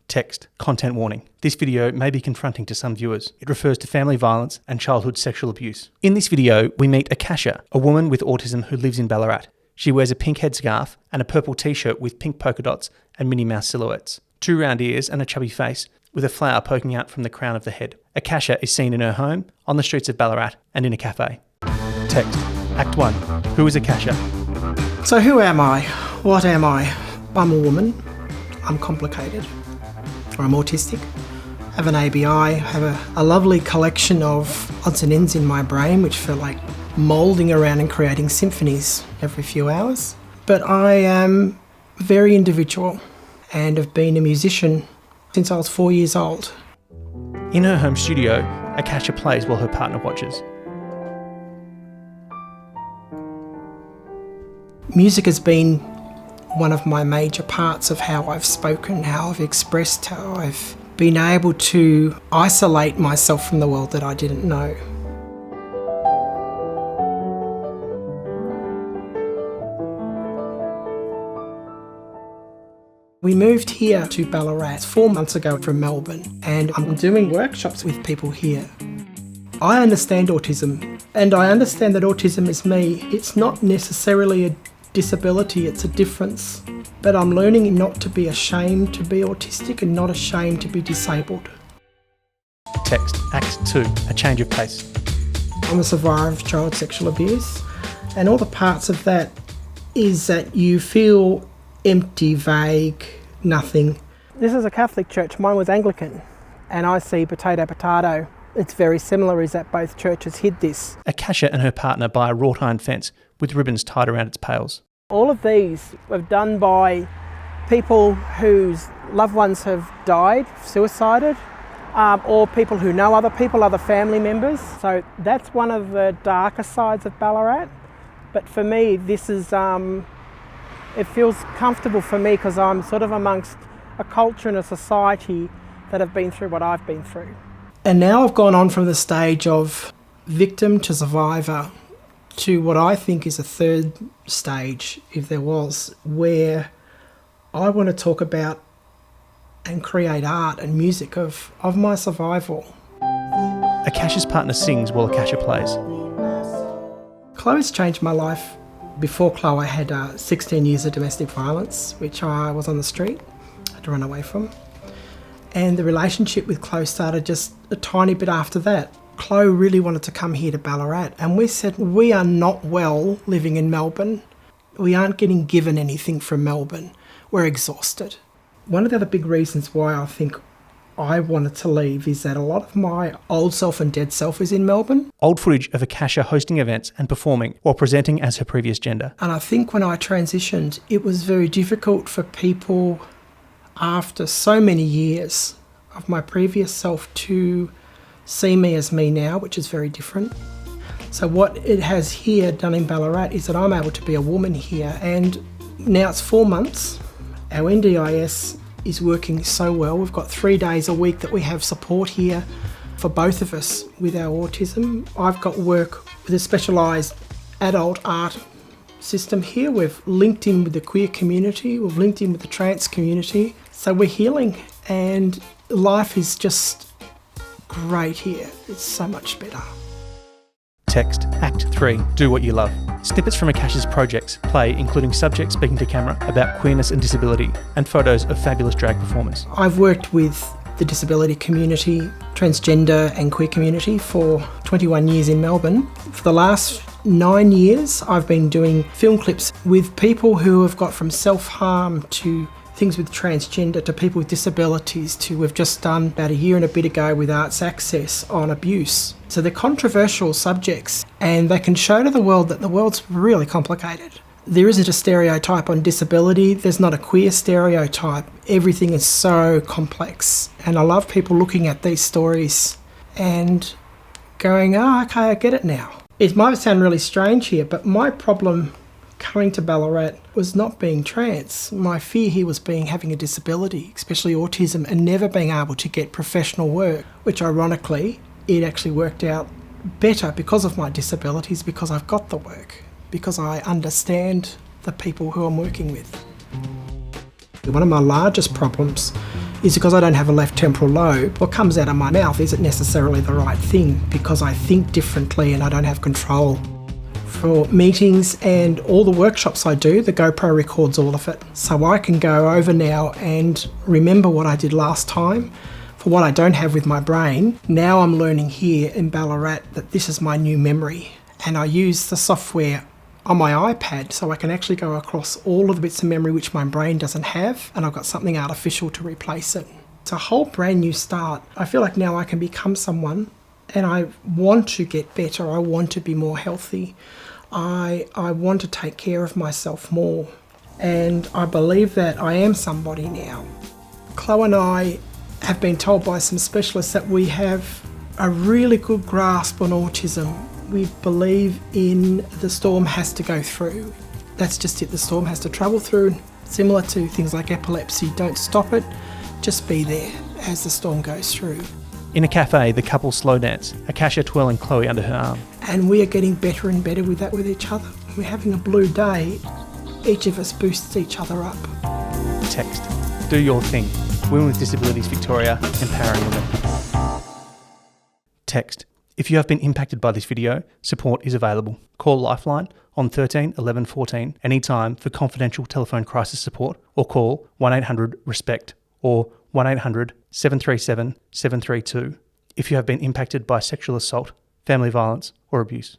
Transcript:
Text, content warning. This video may be confronting to some viewers. It refers to family violence and childhood sexual abuse. In this video, we meet Akasha, a woman with autism who lives in Ballarat. She wears a pink headscarf and a purple t-shirt with pink polka dots and Minnie Mouse silhouettes, 2 round ears and a chubby face with a flower poking out from the crown of the head. Akasha is seen in her home, on the streets of Ballarat and in a cafe. Text, Act 1. Who is Akasha? So who am I? What am I? I'm a woman. I'm complicated. I'm autistic, have an ABI, have a lovely collection of odds and ends in my brain which feel like moulding around and creating symphonies every few hours. But I am very individual and have been a musician since I was 4 years old. In her home studio, Akasha plays while her partner watches. Music has been one of my major parts of how I've spoken, how I've expressed, how I've been able to isolate myself from the world that I didn't know. We moved here to Ballarat 4 months ago from Melbourne, and I'm doing workshops with people here. I understand autism, and I understand that autism is me. It's not necessarily a disability, it's a difference. But I'm learning not to be ashamed to be autistic and not ashamed to be disabled. Text, Act 2, a change of pace. I'm a survivor of child sexual abuse, and all the parts of that is that you feel empty, vague, nothing. This is a Catholic church, mine was Anglican, and I see potato, potato. It's very similar, is that both churches hid this. Akasha and her partner buy a wrought iron fence with ribbons tied around its pales. All of these were done by people whose loved ones have died, suicided, or people who know other people, other family members. So that's one of the darker sides of Ballarat. But for me, this is, it feels comfortable for me because I'm sort of amongst a culture and a society that have been through what I've been through. And now I've gone on from the stage of victim to survivor to what I think is a third stage, if there was, where I want to talk about and create art and music of my survival. Akasha's partner sings while Akasha plays. Chloe's changed my life. Before Chloe, I had 16 years of domestic violence, which I was on the street, I had to run away from. And the relationship with Chloe started just a tiny bit after that. Chloe really wanted to come here to Ballarat, and we said, we are not well living in Melbourne. We aren't getting given anything from Melbourne. We're exhausted. One of the other big reasons why I think I wanted to leave is that a lot of my old self and dead self is in Melbourne. Old footage of Akasha hosting events and performing while presenting as her previous gender. And I think when I transitioned, it was very difficult for people after so many years of my previous self to see me as me now, which is very different. So what it has here done in Ballarat is that I'm able to be a woman here, and now it's 4 months. Our NDIS is working so well. We've got 3 days a week that we have support here for both of us with our autism. I've got work with a specialised adult art system here. We've linked in with the queer community, we've linked in with the trans community. So we're healing, and life is just great here. It's so much better. Text, Act 3, do what you love. Snippets from Akasha's projects play, including subjects speaking to camera about queerness and disability, and photos of fabulous drag performers. I've worked with the disability community, transgender and queer community for 21 years in Melbourne. For the last 9 years, I've been doing film clips with people who have got from self-harm to things with transgender to people with disabilities to we've just done about a year and a bit ago with Arts Access on abuse. So they're controversial subjects, and they can show to the world that the world's really complicated. There isn't a stereotype on disability, there's not a queer stereotype. Everything is so complex, and I love people looking at these stories and going, oh, okay, I get it now. It might sound really strange here, but my problem coming to Ballarat was not being trans. My fear here was having a disability, especially autism, and never being able to get professional work, which ironically, it actually worked out better because of my disabilities, because I've got the work, because I understand the people who I'm working with. One of my largest problems is because I don't have a left temporal lobe. What comes out of my mouth isn't necessarily the right thing because I think differently and I don't have control. For meetings and all the workshops I do, the GoPro records all of it. So I can go over now and remember what I did last time. For what I don't have with my brain, now I'm learning here in Ballarat that this is my new memory. And I use the software on my iPad so I can actually go across all of the bits of memory which my brain doesn't have, and I've got something artificial to replace it. It's a whole brand new start. I feel like now I can become someone, and I want to get better. I want to be more healthy. I want to take care of myself more, and I believe that I am somebody now. Chloe and I have been told by some specialists that we have a really good grasp on autism. We believe in the storm has to go through. That's just it, the storm has to travel through. Similar to things like epilepsy, don't stop it, just be there as the storm goes through. In a cafe, the couple slow dance, Akasha twirling Chloe under her arm. And we are getting better and better with that with each other. We're having a blue day, each of us boosts each other up. Text, do your thing. Women with Disabilities Victoria, empowering women. Text, if you have been impacted by this video, support is available. Call Lifeline on 13 11 14 anytime for confidential telephone crisis support, or call 1-800-RESPECT or 1-800-737-732 if you have been impacted by sexual assault, family violence or abuse.